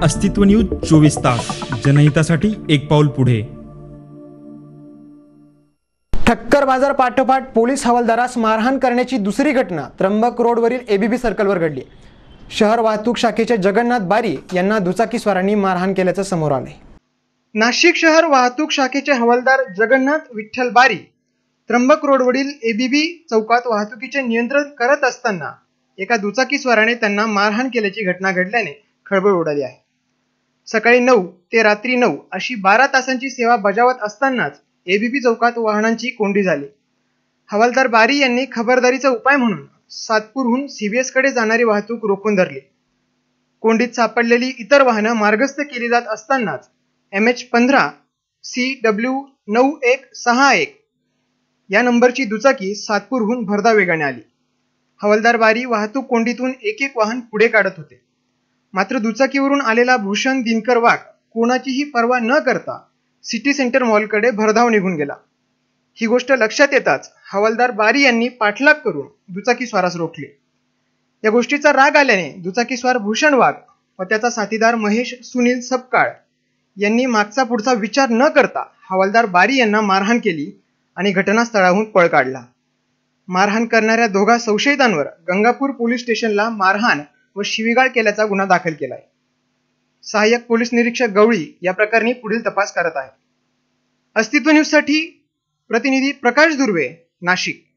अस्तित्व न्यूज 24 तास, जनहितासाठी एक पाऊल पुढे। ठक्कर बाजार पाठोपाठ पोलीस हवालदारास मारहाण करण्याची दुसरी घटना त्र्यंबक रोडवरील एबीबी सर्कलवर घडली। शहर वाहतूक शाखेचे जगन्नाथ बारी यांना दुचाकीस्वारांनी मारहाण केल्याचं समोर आले। नाशिक शहर वाहतूक शाखेचे हवालदार जगन्नाथ विठ्ठल बारी त्र्यंबक रोडवरील एबीबी चौकात वाहतुकीचे नियंत्रण करत असताना एका दुचाकीस्वाराने त्यांना मारहाण केल्याची घटना घडल्याने खळबळ उडाली आहे। सकाळी 9 ते रात्री 9 अशी 12 तासांची सेवा बजावत असतानाच एबीबी चौकात वाहनांची कोंडी झाली। हवालदार बारी यांनी खबरदारीचा उपाय म्हणून सातपूरहून सीबीएस कडे जाणारी वाहतूक रोखून धरली। कोंडीत सापडलेली इतर वाहनं मार्गस्थ केली जात असतानाच MH15 CW9161 या नंबरची दुचाकी सातपूरहून भरधाव वेगाने आली। हवालदार बारी वाहतूक कोंडीतून एक एक वाहन पुढे काढत होते, मात्र दुचाकीवरून आलेला भूषण दिनकर वाघ कोणाचीही पर्वा न करता सिटी सेंटर मॉलकडे भरधाव निघून गेला। ही गोष्ट लक्षात येताच हवालदार बारी यांनी पाठलाग करून दुचाकीस्वारास रोखले। या गोष्टीचा राग आल्याने दुचाकीस्वार भूषण वाघ व त्याचा साथीदार महेश सुनील सपकाळ यांनी मागचा पुढचा विचार न करता हवालदार बारी यांना मारहाण केली आणि घटनास्थळाहून पळ काढला। मारहाण करणाऱ्या दोघा संशयितांवर गंगापूर पोलीस स्टेशनला मारहाण व शिवीगाळ केल्याचा गुन्हा दाखल केलाय। सहाय्यक पोलीस निरीक्षक गवळी या प्रकरणी पुढील तपास करत आहेत। अस्तित्व न्यूज साठी प्रतिनिधी प्रकाश दुर्वे, नाशिक।